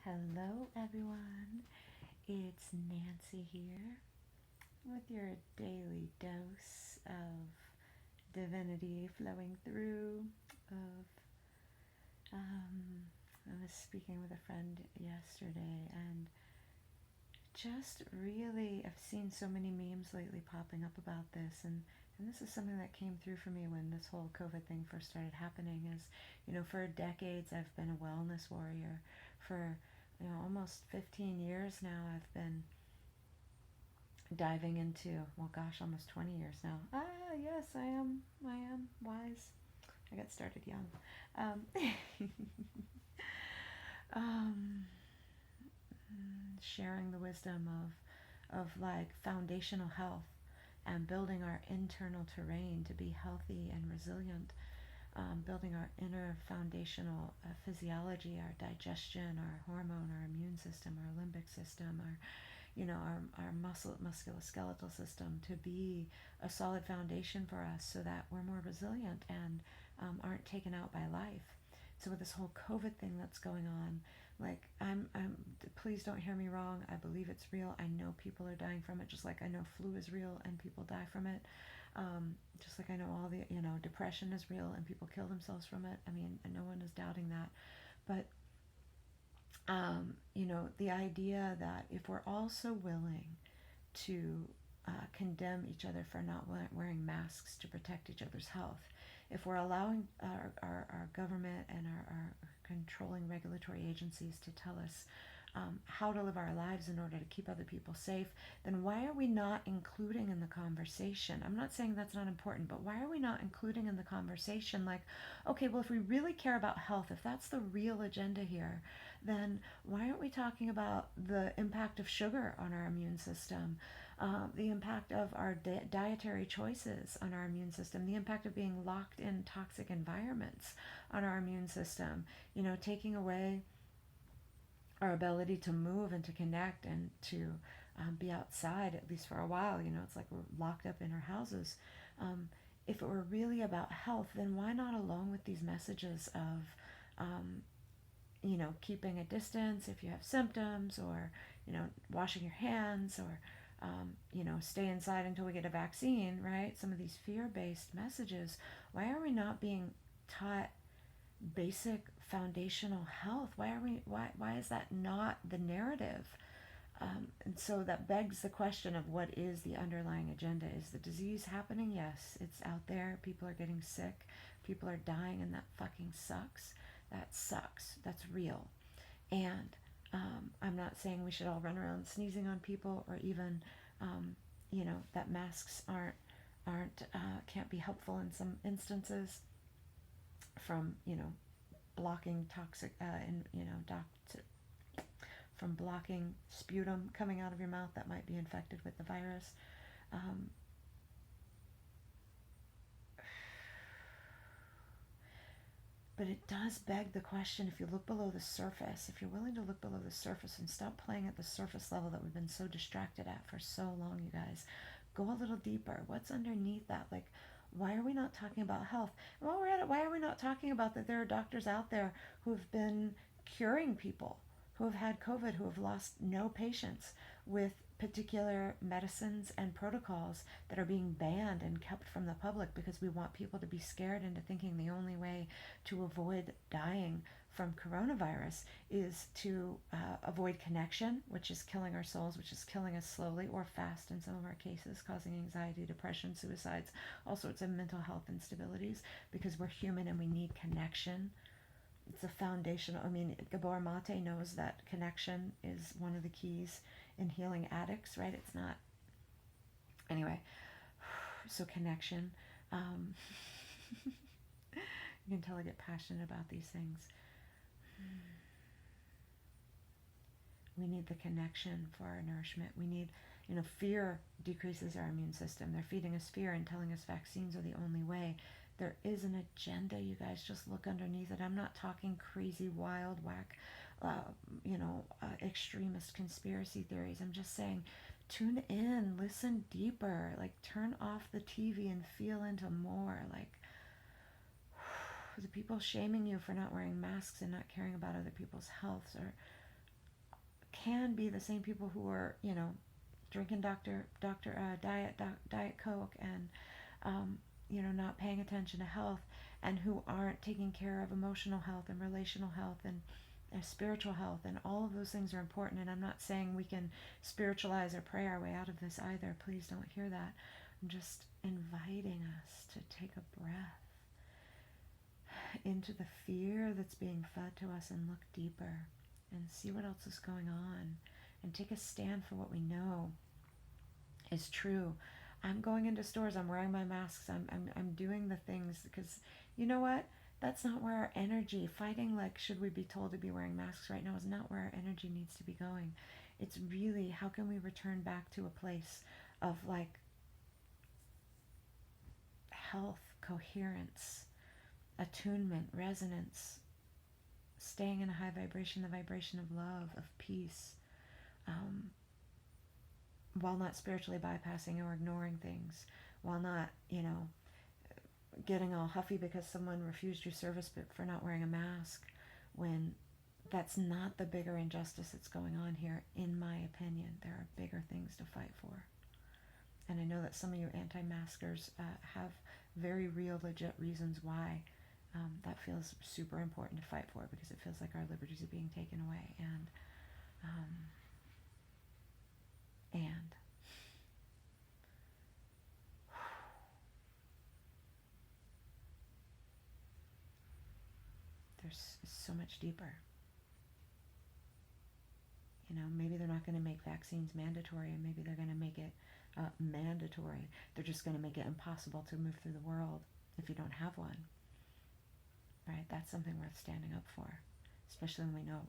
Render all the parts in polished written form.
Hello, everyone. It's Nancy here with your daily dose of divinity flowing through. Of I was speaking with a friend yesterday, and just really, I've seen so many memes lately popping up about this, and this is something that came through for me when this whole COVID thing first started happening. Is for decades I've been a wellness warrior. For almost 15 years now, I've been diving into, well, gosh, almost 20 years now. Yes, I am wise. I got started young. Um, um, Sharing the wisdom of like foundational health and building our internal terrain to be healthy and resilient, building our inner foundational physiology, our digestion, our hormone, our immune system, our limbic system, our musculoskeletal system to be a solid foundation for us so that we're more resilient and aren't taken out by life. So with this whole COVID thing that's going on, like please don't hear me wrong. I believe it's real. I know people are dying from it, just like I know flu is real and people die from it. Just like I know all the, depression is real and people kill themselves from it. I mean, no one is doubting that. But the idea that if we're also willing to condemn each other for not wearing masks to protect each other's health, if we're allowing our government and our controlling regulatory agencies to tell us how to live our lives in order to keep other people safe, then why are we not including in the conversation? I'm not saying that's not important, but why are we not including in the conversation, like, okay, well, if we really care about health, if that's the real agenda here, then why aren't we talking about the impact of sugar on our immune system, the impact of our dietary choices on our immune system, the impact of being locked in toxic environments on our immune system, taking away our ability to move and to connect and to be outside, at least for a while. It's like we're locked up in our houses. If it were really about health, then why not, along with these messages of keeping a distance if you have symptoms, or washing your hands, or stay inside until we get a vaccine, right? Some of these fear-based messages. Why are we not being taught basic foundational health? Why is that not the narrative? And so that begs the question of what is the underlying agenda. Is the disease happening? Yes, it's out there. People are getting sick. People are dying, and that fucking sucks. That sucks. That's real. And I'm not saying we should all run around sneezing on people, or even, that masks aren't can't be helpful in some instances, from blocking toxic and from blocking sputum coming out of your mouth that might be infected with the virus. Um, but it does beg the question, if you look below the surface, if you're willing to look below the surface and stop playing at the surface level that we've been so distracted at for so long, you guys, go a little deeper. What's underneath that? Like, why are we not talking about health? And while we're at it, why are we not talking about that there are doctors out there who've been curing people who have had COVID, who have lost no patients with particular medicines and protocols that are being banned and kept from the public because we want people to be scared into thinking the only way to avoid dying from coronavirus is to avoid connection, which is killing our souls, which is killing us slowly or fast in some of our cases, causing anxiety, depression, suicides, all sorts of mental health instabilities, because we're human and we need connection. It's a foundational. I mean, Gabor Mate knows that connection is one of the keys in healing addicts, right? It's not. Anyway, so connection. Um, you can tell I get passionate about these things. We need the connection for our nourishment. We need, fear decreases our immune system. They're feeding us fear and telling us vaccines are the only way. There is an agenda, you guys. Just look underneath it. I'm not talking crazy, wild, whack, extremist conspiracy theories. I'm just saying, tune in, listen deeper. Like, turn off the TV and feel into more. Like, the people shaming you for not wearing masks and not caring about other people's health, or can be the same people who are, you know, drinking diet Coke and, you know, not paying attention to health, and who aren't taking care of emotional health and relational health and spiritual health, and all of those things are important. And I'm not saying we can spiritualize or pray our way out of this either. Please don't hear that. I'm just inviting us to take a breath into the fear that's being fed to us and look deeper and see what else is going on and take a stand for what we know is true. I'm going into stores, I'm wearing my masks, I'm doing the things because you know what? That's not where our energy, fighting like should we be told to be wearing masks right now, is not where our energy needs to be going. It's really how can we return back to a place of like health, coherence, attunement, resonance, staying in a high vibration, the vibration of love, of peace, um, while not spiritually bypassing or ignoring things, while not, you know, getting all huffy because someone refused your service for not wearing a mask, when that's not the bigger injustice that's going on here, in my opinion. There are bigger things to fight for. And I know that some of you anti-maskers have very real, legit reasons why that feels super important to fight for, because it feels like our liberties are being taken away. And there's so much deeper. You know, maybe they're not going to make vaccines mandatory, and maybe they're going to make it mandatory. They're just going to make it impossible to move through the world if you don't have one. Right? That's something worth standing up for, especially when we know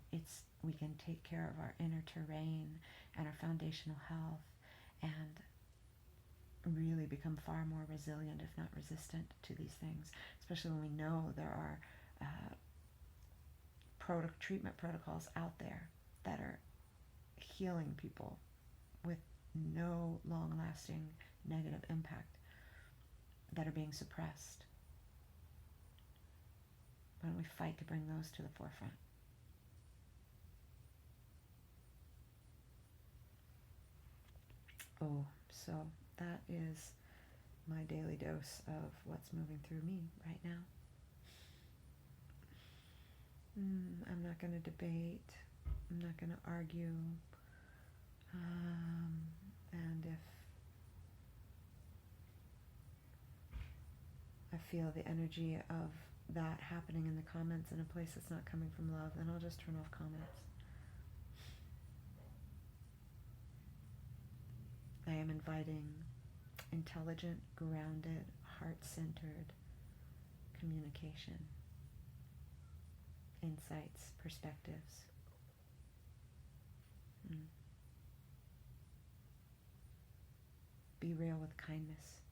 we can take care of our inner terrain and our foundational health and really become far more resilient, if not resistant, to these things, especially when we know there are treatment protocols out there that are healing people with no long-lasting negative impact, that are being suppressed. Why don't we fight to bring those to the forefront? Oh, so that is my daily dose of what's moving through me right now. I'm not going to debate. I'm not going to argue. And if I feel the energy of that happening in the comments in a place that's not coming from love, then I'll just turn off comments. I am inviting intelligent, grounded, heart-centered communication, insights, perspectives. Be real with kindness.